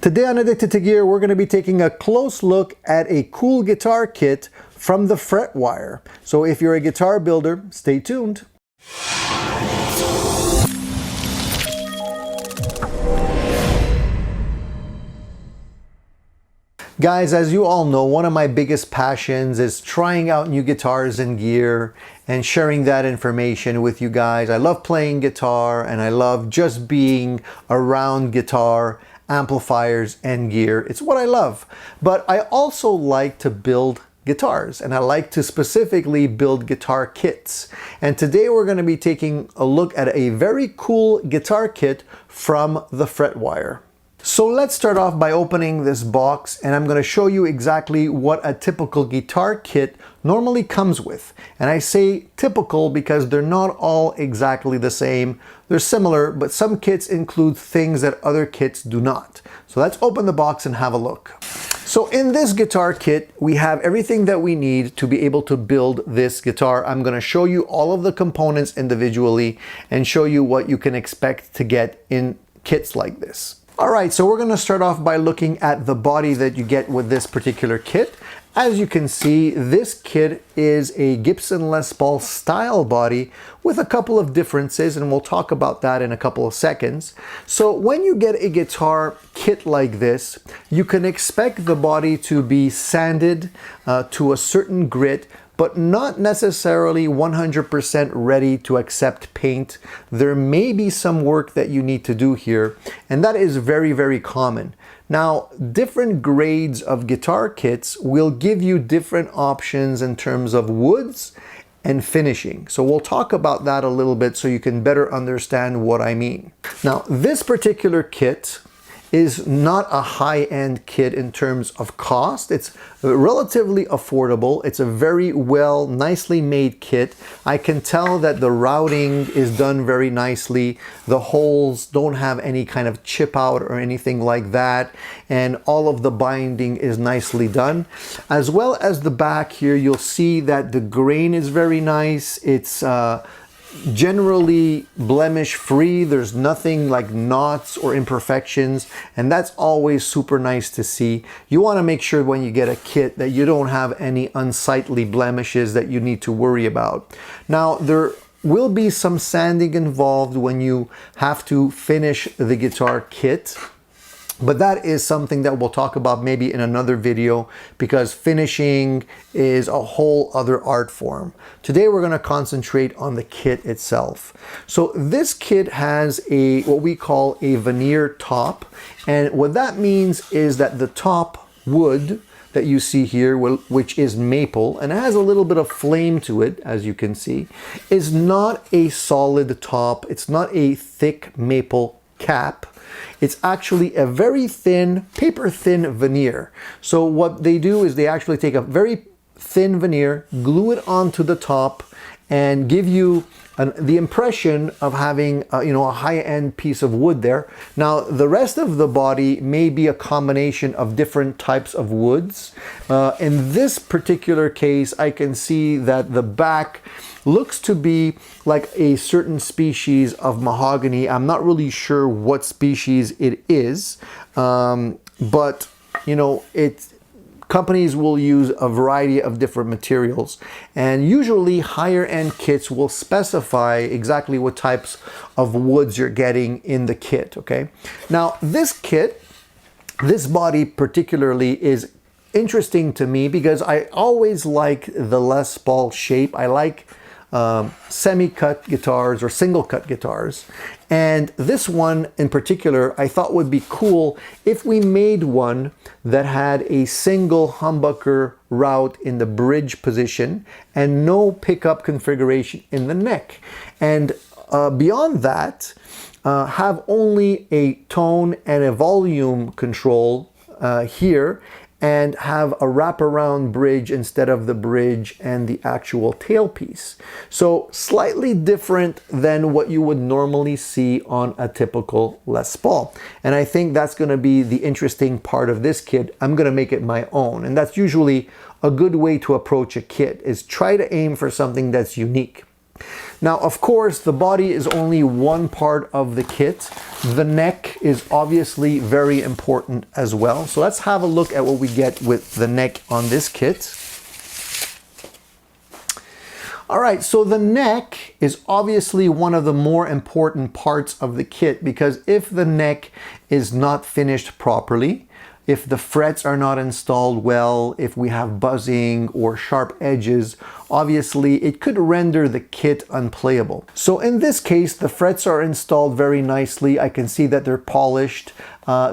Today on Addicted to Gear, we're going to be taking a close look at a cool guitar kit from the Fretwire. So if you're a guitar builder, stay tuned. Guys, as you all know, one of my biggest passions is trying out new guitars and gear and sharing that information with you guys. I love playing guitar and I love just being around guitar, amplifiers, and gear. It's what I love. But I also like to build guitars, and I like to specifically build guitar kits. And today we're going to be taking a look at a very cool guitar kit from the Fretwire. So let's start off by opening this box, and I'm going to show you exactly what a typical guitar kit normally comes with. And I say typical because they're not all exactly the same. They're similar, but some kits include things that other kits do not. So let's open the box and have a look. So in this guitar kit, we have everything that we need to be able to build this guitar. I'm going to show you all of the components individually and show you what you can expect to get in kits like this. Alright, so we're going to start off by looking at the body that you get with this particular kit. As you can see, this kit is a Gibson Les Paul style body with a couple of differences, and we'll talk about that in a couple of seconds. So when you get a guitar kit like this, you can expect the body to be sanded to a certain grit, but not necessarily 100% ready to accept paint. There may be some work that you need to do here, and that is very, very common. Now, different grades of guitar kits will give you different options in terms of woods and finishing. So we'll talk about that a little bit so you can better understand what I mean. Now, this particular kit is not a high-end kit in terms of cost. It's relatively affordable. It's a very well, nicely made kit. I can tell that the routing is done very nicely. The holes don't have any kind of chip out or anything like that. And all of the binding is nicely done. As well as the back here, you'll see that the grain is very nice. It's generally blemish free. There's nothing like knots or imperfections, and that's always super nice to see. You want to make sure when you get a kit that you don't have any unsightly blemishes that you need to worry about. Now, there will be some sanding involved when you have to finish the guitar kit, but that is something that we'll talk about maybe in another video, because finishing is a whole other art form. Today we're going to concentrate on the kit itself. So this kit has what we call a veneer top, and what that means is that the top wood that you see here, which is maple and has a little bit of flame to it, as you can see, is not a solid top. It's not a thick maple cap. It's actually a very thin, paper-thin veneer. So what they do is they actually take a very thin veneer, glue it onto the top, and give you the impression of having a high-end piece of wood there. Now, the rest of the body may be a combination of different types of woods. In this particular case, I can see that the back looks to be like a certain species of mahogany. I'm not really sure what species it is, but companies will use a variety of different materials, and usually higher end kits will specify exactly what types of woods you're getting in the kit. Okay, now this kit, this body particularly, is interesting to me because I always like the Les Paul shape. I like semi-cut guitars or single-cut guitars, and this one in particular I thought would be cool if we made one that had a single humbucker route in the bridge position and no pickup configuration in the neck, and beyond that have only a tone and a volume control here, and have a wraparound bridge instead of the bridge and the actual tailpiece. So slightly different than what you would normally see on a typical Les Paul. And I think that's going to be the interesting part of this kit. I'm going to make it my own. And that's usually a good way to approach a kit, is try to aim for something that's unique. Now, of course, the body is only one part of the kit. The neck is obviously very important as well. So let's have a look at what we get with the neck on this kit. All right, so the neck is obviously one of the more important parts of the kit, because if the neck is not finished properly, if the frets are not installed well, if we have buzzing or sharp edges, obviously it could render the kit unplayable. So in this case, the frets are installed very nicely. I can see that they're polished.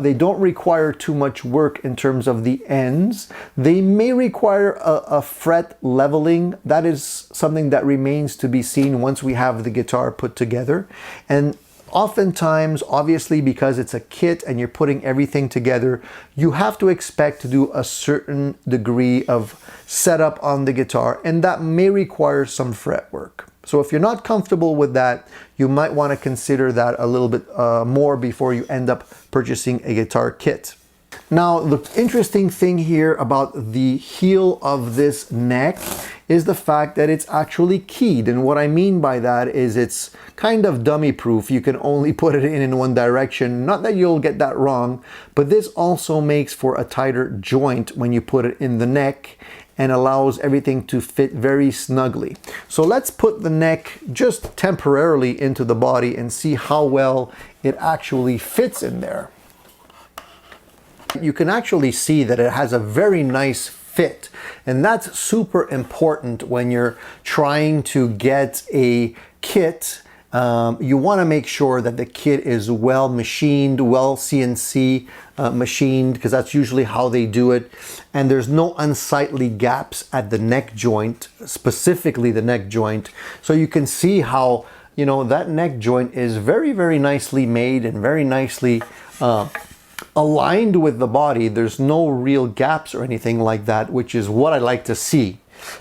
They don't require too much work in terms of the ends. They may require a fret leveling. That is something that remains to be seen once we have the guitar put together. And oftentimes, obviously, because it's a kit and you're putting everything together, you have to expect to do a certain degree of setup on the guitar, and that may require some fret work. So if you're not comfortable with that, you might want to consider that a little bit more before you end up purchasing a guitar kit. Now, the interesting thing here about the heel of this neck is the fact that it's actually keyed. And what I mean by that is it's kind of dummy proof. You can only put it in one direction. Not that you'll get that wrong, but this also makes for a tighter joint when you put it in the neck, and allows everything to fit very snugly. So let's put the neck just temporarily into the body and see how well it actually fits in there. You can actually see that it has a very nice fit, and that's super important when you're trying to get a kit. You want to make sure that the kit is well machined, well CNC machined, because that's usually how they do it, and there's no unsightly gaps at the neck joint, specifically the neck joint. So you can see how, you know, that neck joint is very, very nicely made and very nicely aligned with the body. There's no real gaps or anything like that, which is what I like to see.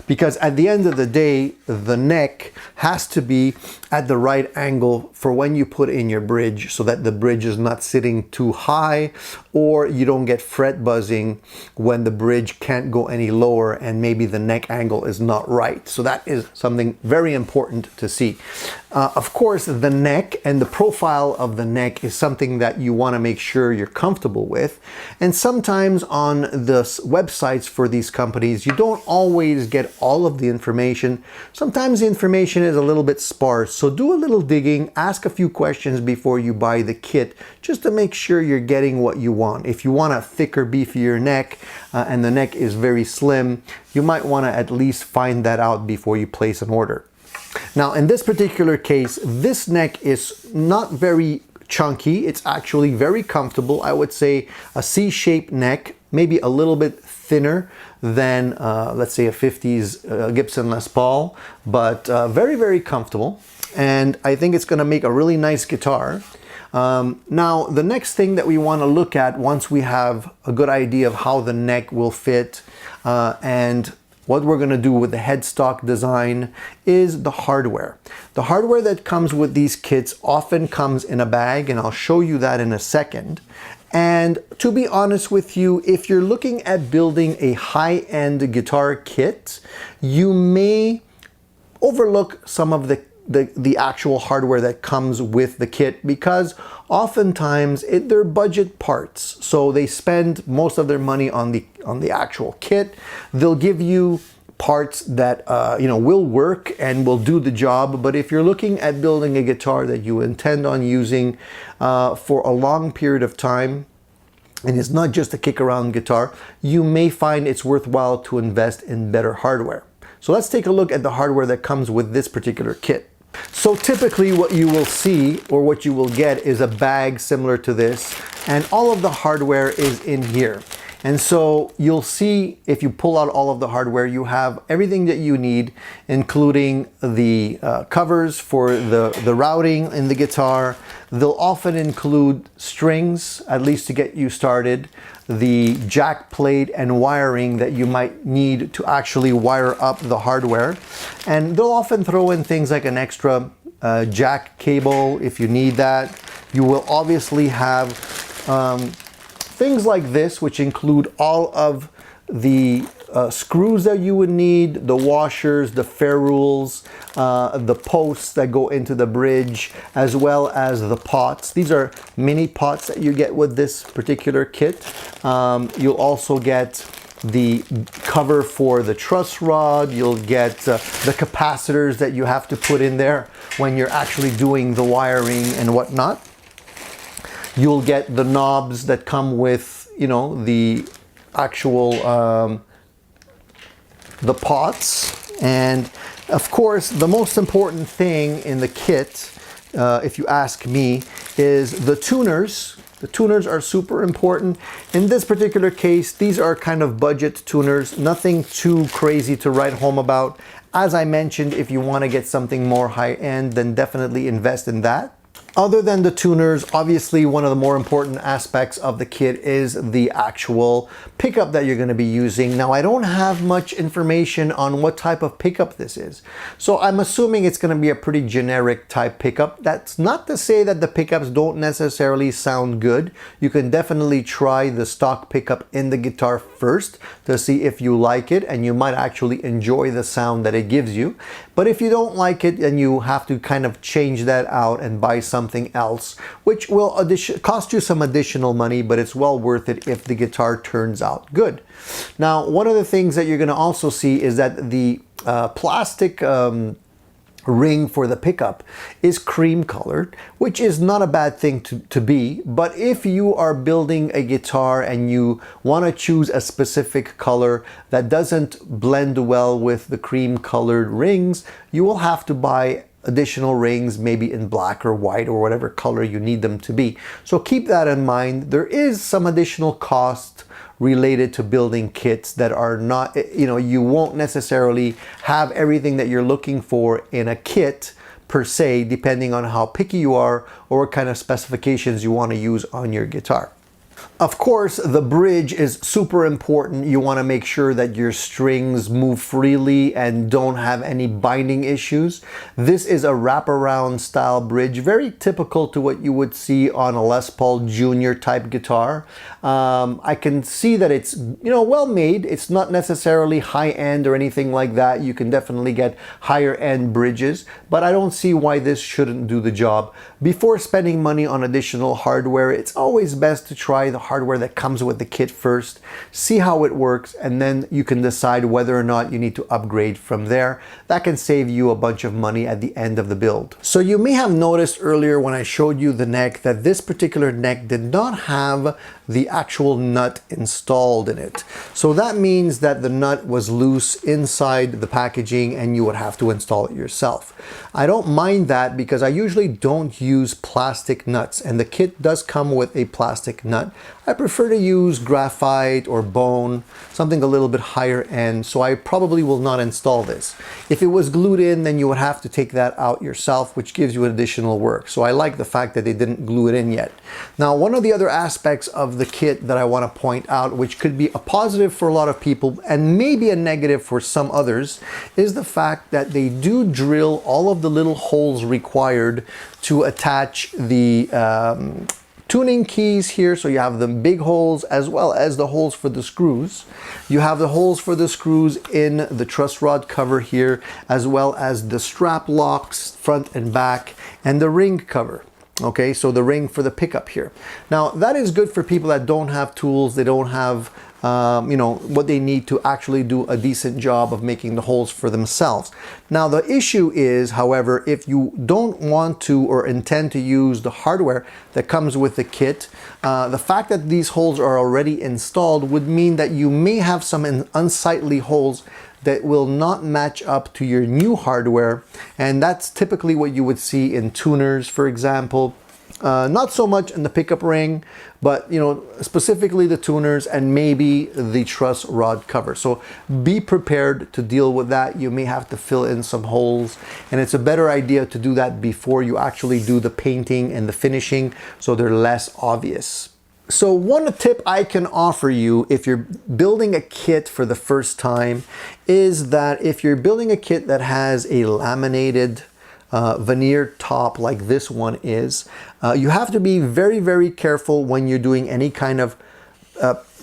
Because at the end of the day, the neck has to be at the right angle for when you put in your bridge, so that the bridge is not sitting too high, or you don't get fret buzzing when the bridge can't go any lower and maybe the neck angle is not right. So that is something very important to see. Of course, the neck and the profile of the neck is something that you want to make sure you're comfortable with. And sometimes on the websites for these companies, you don't always get all of the information. Sometimes the information is a little bit sparse. So do a little digging, ask a few questions before you buy the kit, just to make sure you're getting what you want. If you want a thicker, beefier neck, and the neck is very slim, you might want to at least find that out before you place an order. Now, in this particular case, this neck is not very chunky. It's actually very comfortable. I would say a C-shaped neck, maybe a little bit thinner than, let's say, a 50s Gibson Les Paul, but very, very comfortable. And I think it's going to make a really nice guitar. Now, the next thing that we want to look at once we have a good idea of how the neck will fit and what we're going to do with the headstock design is the hardware. The hardware that comes with these kits often comes in a bag, and I'll show you that in a second. And to be honest with you, if you're looking at building a high-end guitar kit, you may overlook some of the actual hardware that comes with the kit, because oftentimes they're budget parts. So they spend most of their money on the actual kit. They'll give you parts that will work and will do the job. But if you're looking at building a guitar that you intend on using for a long period of time, and it's not just a kick around guitar, you may find it's worthwhile to invest in better hardware. So let's take a look at the hardware that comes with this particular kit. So typically what you will see, or what you will get, is a bag similar to this, and all of the hardware is in here. And so you'll see, if you pull out all of the hardware, you have everything that you need, including the covers for the routing in the guitar. They'll often include strings, at least to get you started, the jack plate and wiring that you might need to actually wire up the hardware. And they'll often throw in things like an extra jack cable if you need that. You will obviously have things like this, which include all of the screws that you would need, the washers, the ferrules, the posts that go into the bridge, as well as the pots. These are mini pots that you get with this particular kit. You'll also get the cover for the truss rod. You'll get the capacitors that you have to put in there when you're actually doing the wiring and whatnot. You'll get the knobs that come with, you know, the actual the pots. And of course, the most important thing in the kit, if you ask me, is the tuners. The tuners are super important. In this particular case, these are kind of budget tuners, nothing too crazy to write home about. As I mentioned, if you want to get something more high-end, then definitely invest in that. Other than the tuners, obviously one of the more important aspects of the kit is the actual pickup that you're going to be using. Now, I don't have much information on what type of pickup this is, so I'm assuming it's going to be a pretty generic type pickup. That's not to say that the pickups don't necessarily sound good. You can definitely try the stock pickup in the guitar first to see if you like it, and you might actually enjoy the sound that it gives you. But if you don't like it, then you have to kind of change that out and buy something else, which will cost you some additional money, but it's well worth it if the guitar turns out good. Now, one of the things that you're going to also see is that the plastic ring for the pickup is cream colored, which is not a bad thing to be. But if you are building a guitar and you want to choose a specific color that doesn't blend well with the cream colored rings, you will have to buy additional rings, maybe in black or white or whatever color you need them to be. So keep that in mind. There is some additional cost related to building kits that are not, you know, you won't necessarily have everything that you're looking for in a kit per se, depending on how picky you are or what kind of specifications you want to use on your guitar. Of course, the bridge is super important. You want to make sure that your strings move freely and don't have any binding issues. This is a wraparound style bridge, very typical to what you would see on a Les Paul Junior type guitar. I can see that it's, you know, well made. It's not necessarily high end or anything like that. You can definitely get higher end bridges, but I don't see why this shouldn't do the job. Before spending money on additional hardware, it's always best to try the hardware that comes with the kit first, see how it works, and then you can decide whether or not you need to upgrade from there. That can save you a bunch of money at the end of the build. So you may have noticed earlier when I showed you the neck that this particular neck did not have the actual nut installed in it. So that means that the nut was loose inside the packaging and you would have to install it yourself. I don't mind that because I usually don't use plastic nuts, and the kit does come with a plastic nut. I prefer to use graphite or bone, something a little bit higher end, so I probably will not install this. If it was glued in, then you would have to take that out yourself, which gives you additional work. So I like the fact that they didn't glue it in yet. Now, one of the other aspects of the kit that I want to point out, which could be a positive for a lot of people and maybe a negative for some others, is the fact that they do drill all of the little holes required to attach the tuning keys here. So you have the big holes as well as the holes for the screws. You have the holes for the screws in the truss rod cover here, as well as the strap locks front and back, and the ring cover. Okay, so the ring for the pickup here. Now that is good for people that don't have tools, they don't have you know, what they need to actually do a decent job of making the holes for themselves. Now the issue is, however, if you don't want to or intend to use the hardware that comes with the kit, the fact that these holes are already installed would mean that you may have some unsightly holes that will not match up to your new hardware, and that's typically what you would see in tuners, for example. Not so much in the pickup ring, but you know, specifically the tuners and maybe the truss rod cover. So be prepared to deal with that. You may have to fill in some holes, and it's a better idea to do that before you actually do the painting and the finishing, so they're less obvious. So one tip I can offer you if you're building a kit for the first time is that if you're building a kit that has a laminated veneer top like this one is, you have to be very, very careful when you're doing any kind of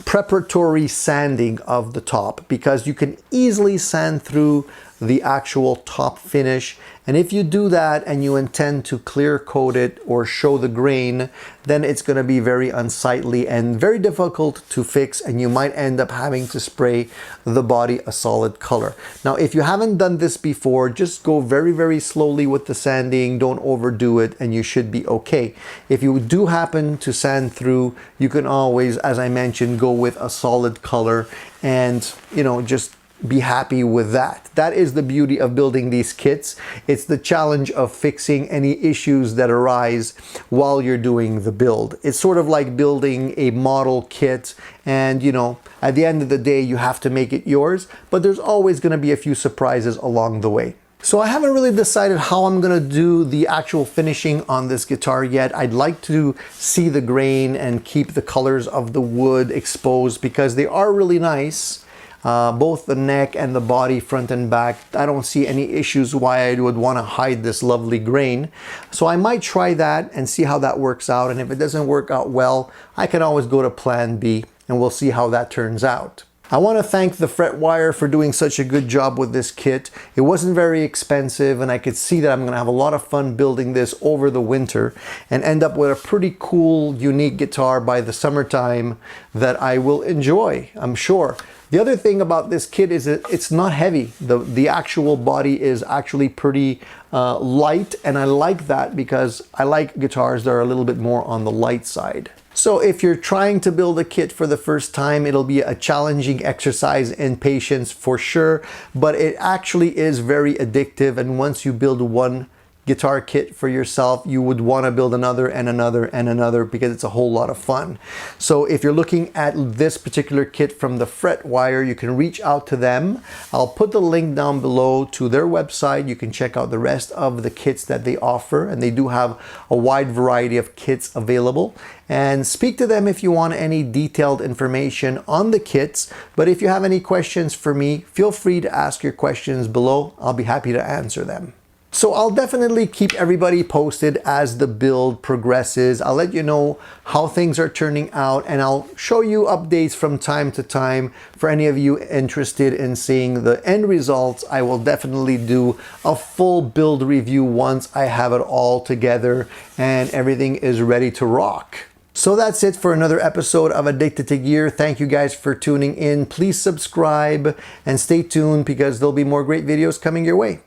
preparatory sanding of the top, because you can easily sand through the actual top finish. And if you do that and you intend to clear coat it or show the grain, then it's going to be very unsightly and very difficult to fix, and you might end up having to spray the body a solid color. Now, if you haven't done this before, just go very, very slowly with the sanding. Don't overdo it, and you should be okay. If you do happen to sand through, you can always, as I mentioned, go with a solid color and, you know, just be happy with that. That is the beauty of building these kits. It's the challenge of fixing any issues that arise while you're doing the build. It's sort of like building a model kit, and you know, at the end of the day, you have to make it yours, but there's always going to be a few surprises along the way. So I haven't really decided how I'm gonna do the actual finishing on this guitar yet. I'd like to see the grain and keep the colors of the wood exposed because they are really nice. Both the neck and the body, front and back. I don't see any issues why I would want to hide this lovely grain. So I might try that and see how that works out. And if it doesn't work out well, I can always go to plan B and we'll see how that turns out. I want to thank the Fretwire for doing such a good job with this kit. It wasn't very expensive, and I could see that I'm going to have a lot of fun building this over the winter and end up with a pretty cool, unique guitar by the summertime that I will enjoy, I'm sure. The other thing about this kit is that it's not heavy. The actual body is actually pretty light, and I like that because I like guitars that are a little bit more on the light side. So if you're trying to build a kit for the first time, it'll be a challenging exercise in patience for sure, but it actually is very addictive. And once you build one guitar kit for yourself, you would want to build another and another and another because it's a whole lot of fun. So if you're looking at this particular kit from the Fretwire, you can reach out to them. I'll put the link down below to their website. You can check out the rest of the kits that they offer, and they do have a wide variety of kits available. And speak to them if you want any detailed information on the kits. But if you have any questions for me, feel free to ask your questions below. I'll be happy to answer them. So I'll definitely keep everybody posted as the build progresses. I'll let you know how things are turning out, and I'll show you updates from time to time. For any of you interested in seeing the end results, I will definitely do a full build review once I have it all together and everything is ready to rock. So that's it for another episode of Addicted to Gear. Thank you guys for tuning in. Please subscribe and stay tuned because there'll be more great videos coming your way.